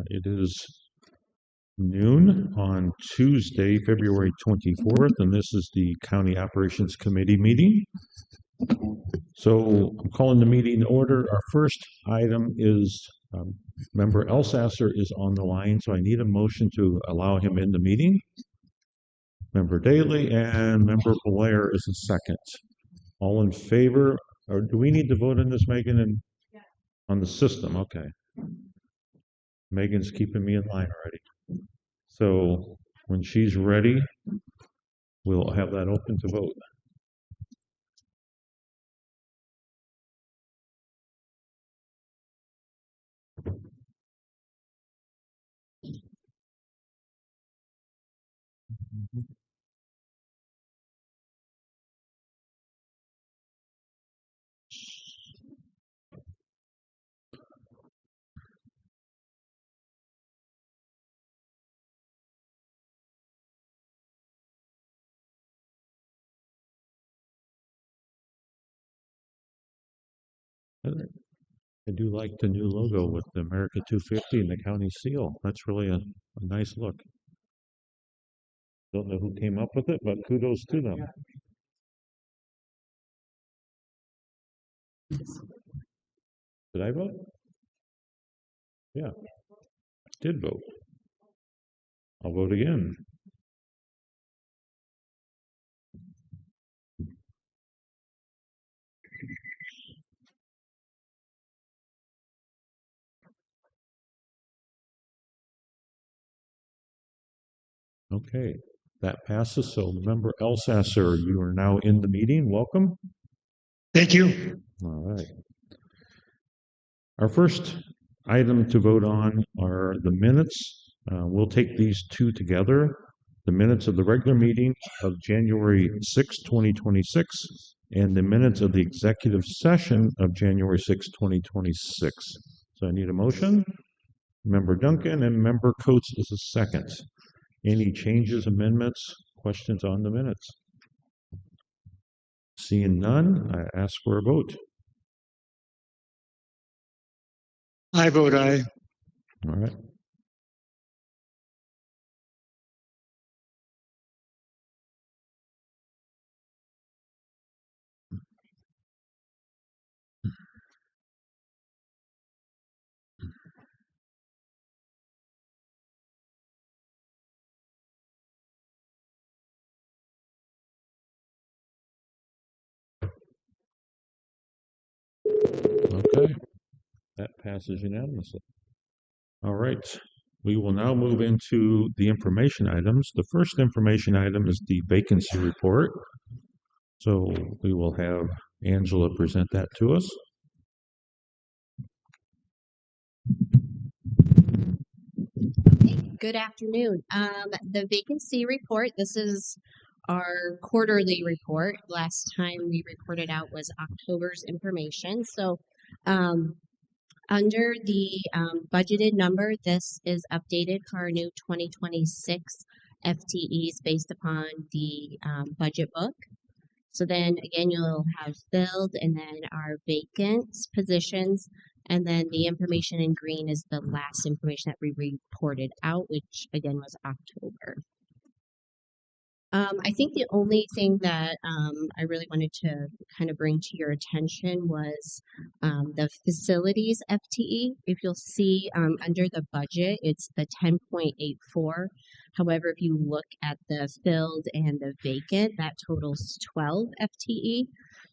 It is noon on Tuesday, February 24th, and this is the County Operations Committee meeting. So I'm calling the meeting to order. Our first item is Member Elsasser is on the line, so I need a motion to allow him in the meeting. Member Daly and Member Blair is the second. All in favor, or do we need to vote on this, Megan? And on the system, okay. Megan's keeping me in line already. So when she's ready, we'll have that open to vote. I do like the new logo with the America 250 and the county seal. That's really a nice look. Don't know who came up with it, but kudos to them. Did I vote? Yeah, did vote. I'll vote again. Okay, that passes. So Member Elsasser, you are now in the meeting. Welcome. Thank you. All right. Our first item to vote on are the minutes. We'll take these two together. The minutes of the regular meeting of January 6, 2026, and the minutes of the executive session of January 6, 2026. So I need a motion. Member Duncan and Member Coates is a second. Any changes, amendments, questions on the minutes? Seeing none, I ask for a vote. I vote aye. All right. Okay, that passes unanimously. All right, we will now move into the information items. The first information item is the vacancy report. So we will have Angela present that to us. Good afternoon. The vacancy report, this is our quarterly report. Last time we reported out was October's information. So under the budgeted number, this is updated for our new 2026 FTEs based upon the budget book. So then again, you'll have filled and then our vacant positions. And then the information in green is the last information that we reported out, which again was October. I think the only thing that I really wanted to kind of bring to your attention was the facilities FTE. If you'll see under the budget, it's the 10.84. However, if you look at the filled and the vacant, that totals 12 FTE.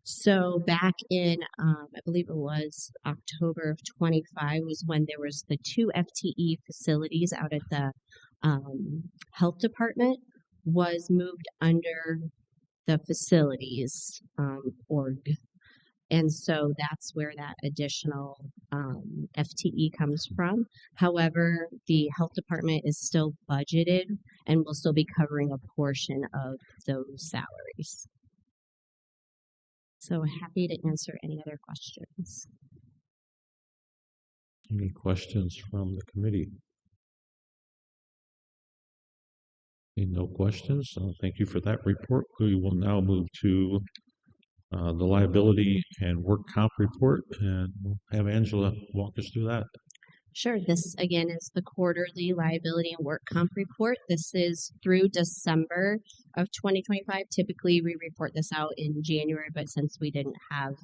So back in, I believe it was October of 25 was when there was the 2 FTE facilities out at the health department was moved under the facilities org. And so that's where that additional FTE comes from. However, the health department is still budgeted and will still be covering a portion of those salaries. So happy to answer any other questions. Any questions from the committee? No questions. So thank you for that report. We will now move to the liability and work comp report, and we'll have Angela walk us through that. Sure. This again is the quarterly liability and work comp report. This is through December of 2025. Typically, we report this out in January, but since we didn't have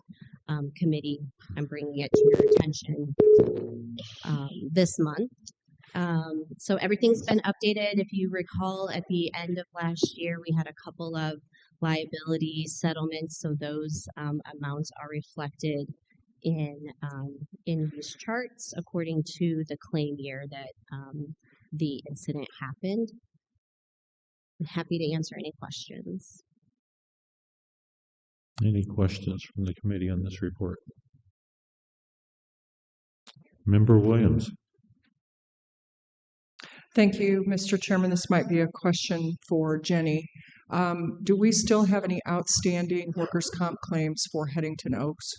committee, I'm bringing it to your attention this month. So everything's been updated. If you recall, at the end of last year, we had a couple of liability settlements, so those amounts are reflected in these charts according to the claim year that the incident happened. I'm happy to answer any questions. Any questions from the committee on this report? Member Williams. Thank you, Mr. Chairman. This might be a question for Jenny. Do we still have any outstanding workers' comp claims for Headington Oaks?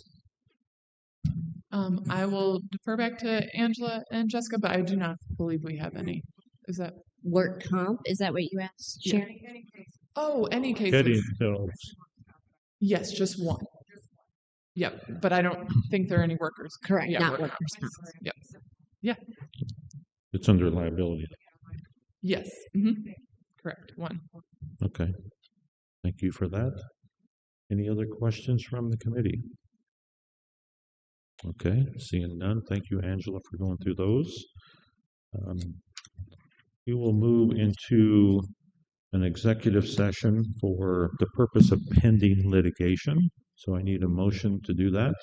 I will defer back to Angela and Jessica, but I do not believe we have any. Is that? Work comp, is that what you asked, Yeah. Sharon? Oh, any cases. Headington Oaks. Yes, just one. Yep, but I don't think there are any workers. Correct, Yeah, not work workers' comp. comp. Yep. It's under liability. Yes. Correct. One. Okay. Thank you for that. Any other questions from the committee? Okay, seeing none. Thank you, Angela, for going through those. We will move into an executive session for the purpose of pending litigation. So I need a motion to do that.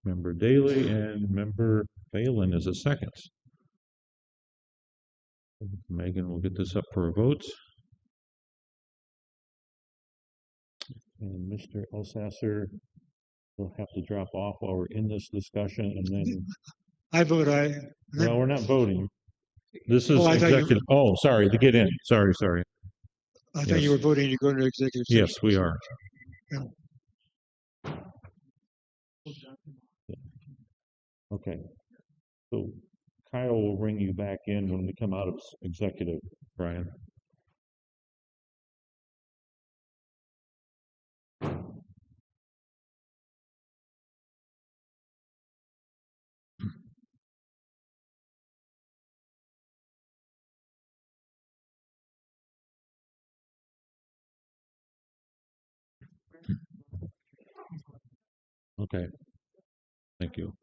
Member Daly and Member Phelan is a second. Megan will get this up for a vote. And Mr. Elsasser will have to drop off while we're in this discussion, and then, I vote aye. well, we're not voting. This is Oh, I thought you- executive, oh, sorry, to get in, sorry. I thought you yes. were voting to go into executive session. Yes, we are. Okay, so Kyle will bring you back in when we come out of executive, Brian. Okay, thank you.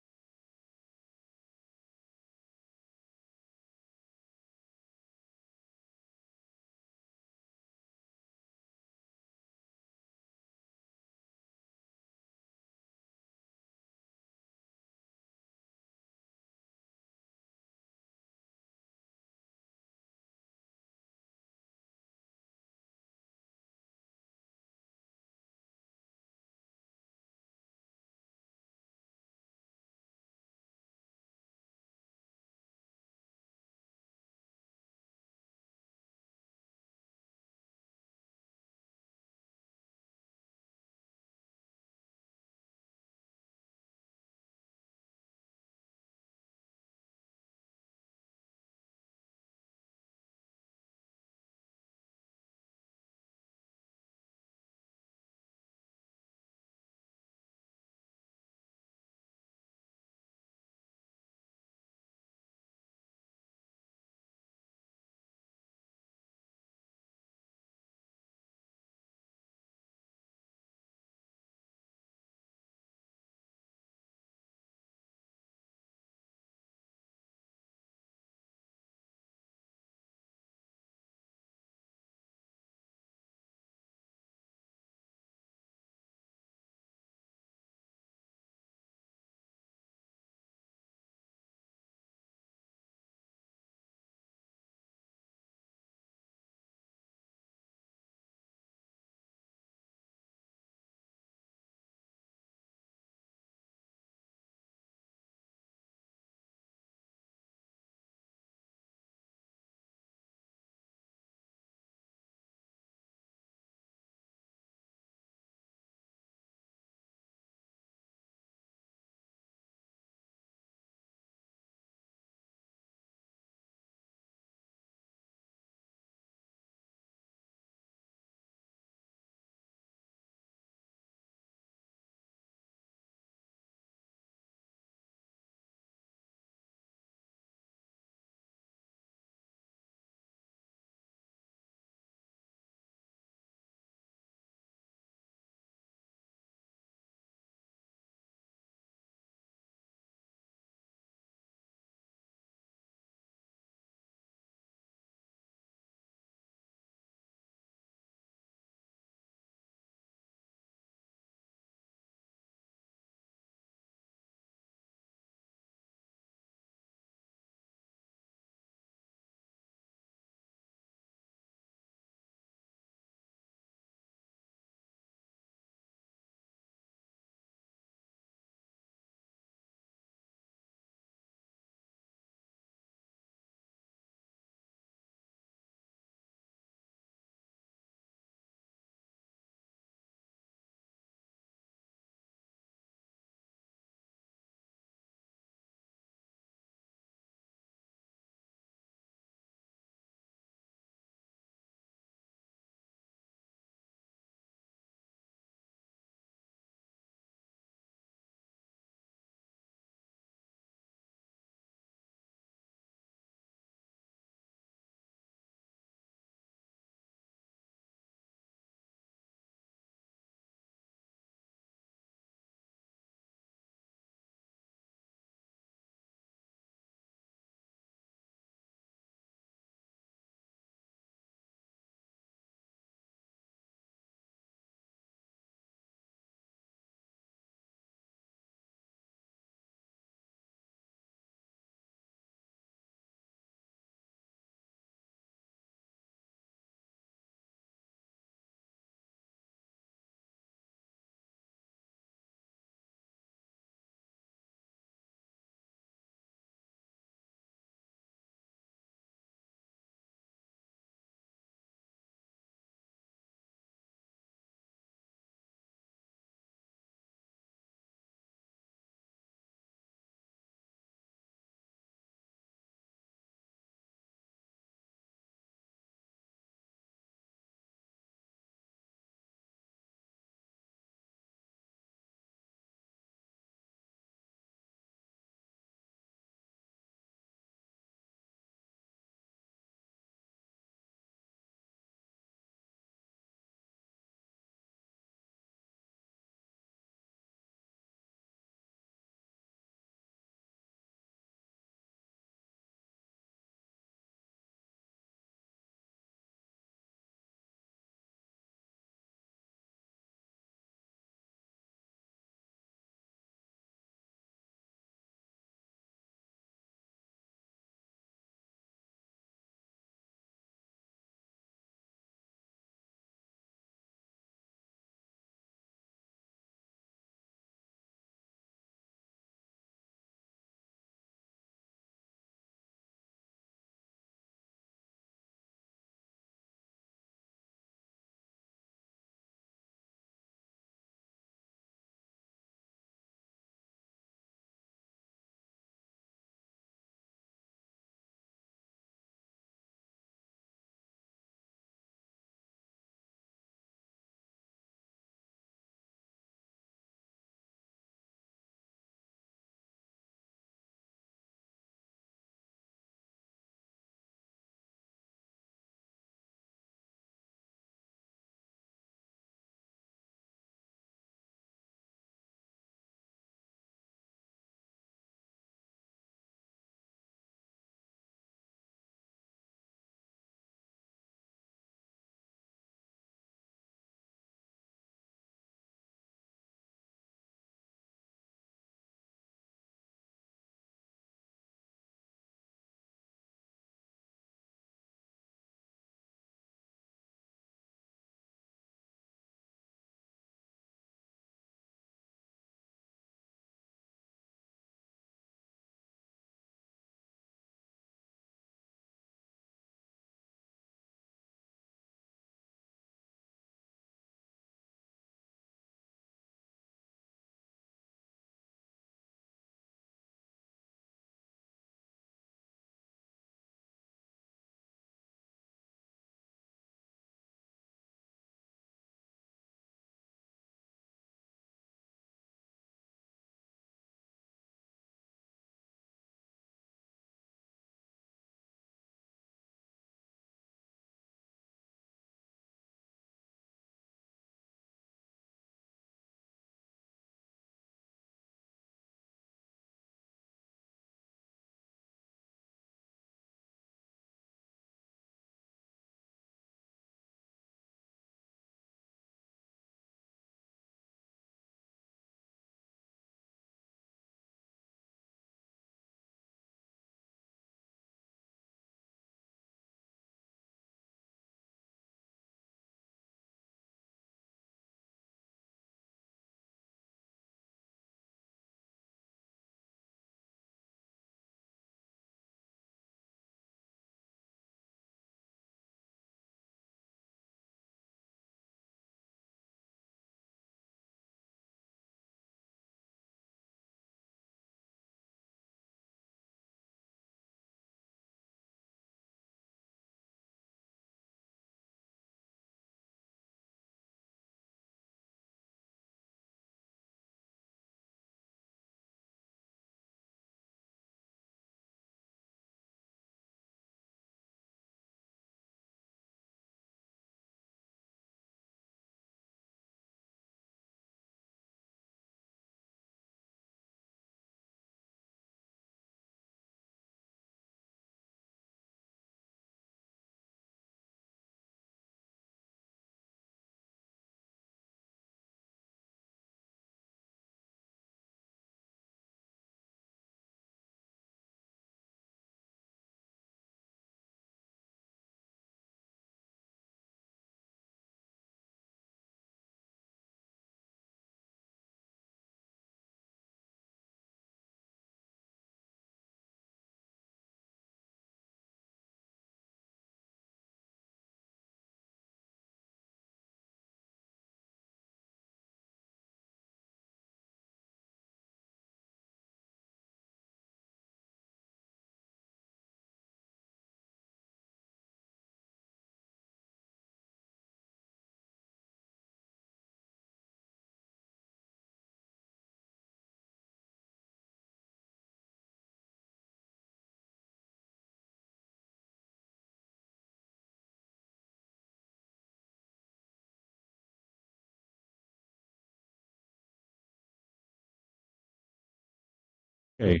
Okay,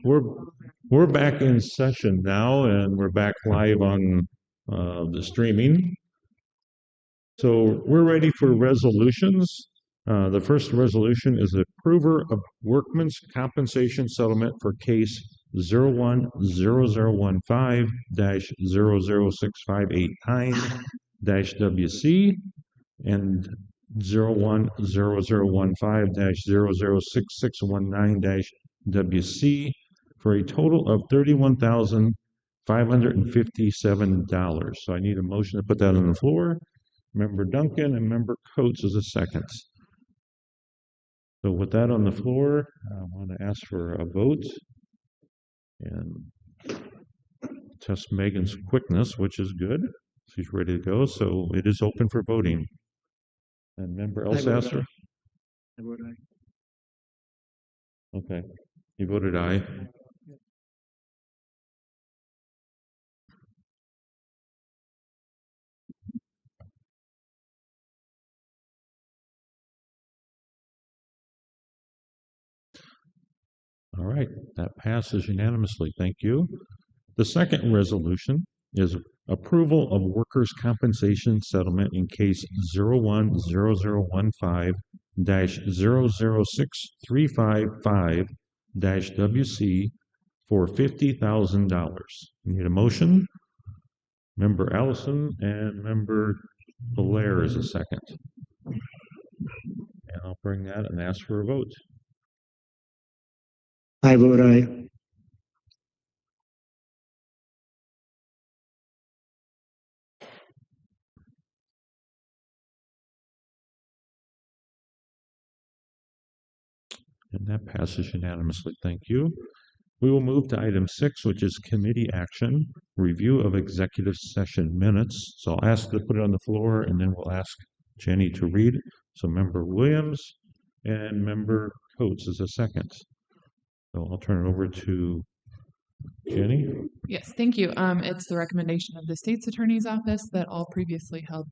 we're back in session now, and we're back live on the streaming. So we're ready for resolutions. The first resolution is approver of workman's compensation settlement for case 010015-00658-9-WC and 010015-0066619-WC for a total of $31,557. So I need a motion to put that on the floor. Member Duncan and Member Coates is a second. So with that on the floor, I want to ask for a vote and test Megan's quickness, which is good. She's ready to go. So it is open for voting. And Member I vote Elsasser? I vote aye. Okay. You voted aye. All right, that passes unanimously. Thank you. The second resolution is approval of workers' compensation settlement in case 010015-00635-WC for $50,000. Need a motion? Member Allison and Member Belair is a second. And I'll bring that and ask for a vote. I vote aye. And that passes unanimously. Thank you. We will move to item 6, which is committee action, review of executive session minutes. So I'll ask to put it on the floor, and then we'll ask Jenny to read. So Member Williams and Member Coates is a second. So I'll turn it over to Jenny. Yes, thank you. It's the recommendation of the state's attorney's office that all previously held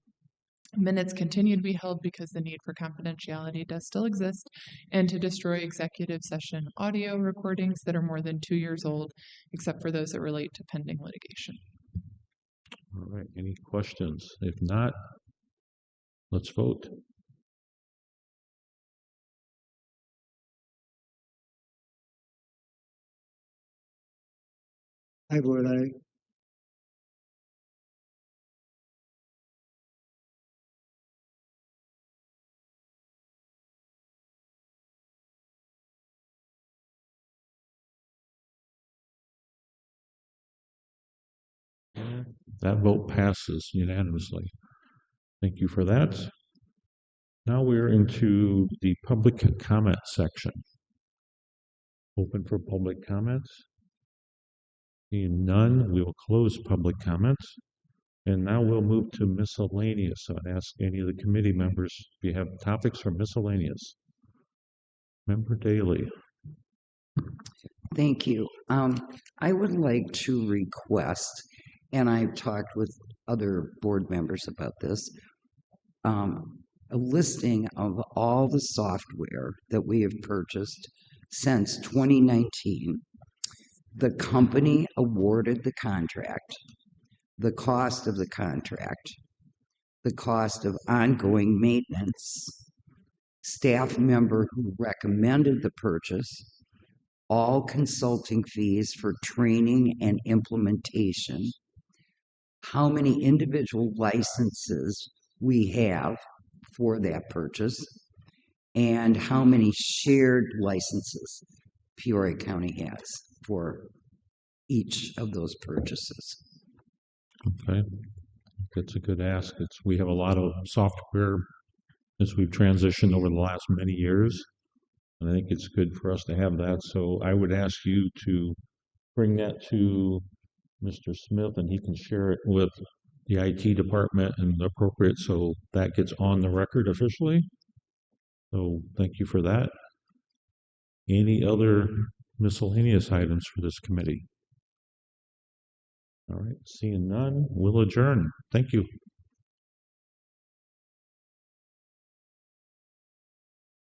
minutes continue to be held because the need for confidentiality does still exist, and to destroy executive session audio recordings that are more than 2 years old, except for those that relate to pending litigation. All right, any questions? If not, let's vote. I vote aye. That vote passes unanimously. Thank you for that. Now we're into the public comment section. Open for public comments. Seeing none, we will close public comments. And now we'll move to miscellaneous. So I'd ask any of the committee members if you have topics for miscellaneous. Member Daly. Thank you. I would like to request, and I've talked with other board members about this, a listing of all the software that we have purchased since 2019, the company awarded the contract, the cost of the contract, the cost of ongoing maintenance, staff member who recommended the purchase, all consulting fees for training and implementation, how many individual licenses we have for that purchase, and how many shared licenses Peoria County has for each of those purchases. Okay, that's a good ask. We have a lot of software as we've transitioned over the last many years. And I think it's good for us to have that. So I would ask you to bring that to Mr. Smith, and he can share it with the IT department and appropriate, so that gets on the record officially. So thank you for that. Any other miscellaneous items for this committee? All right, seeing none, we'll adjourn. Thank you.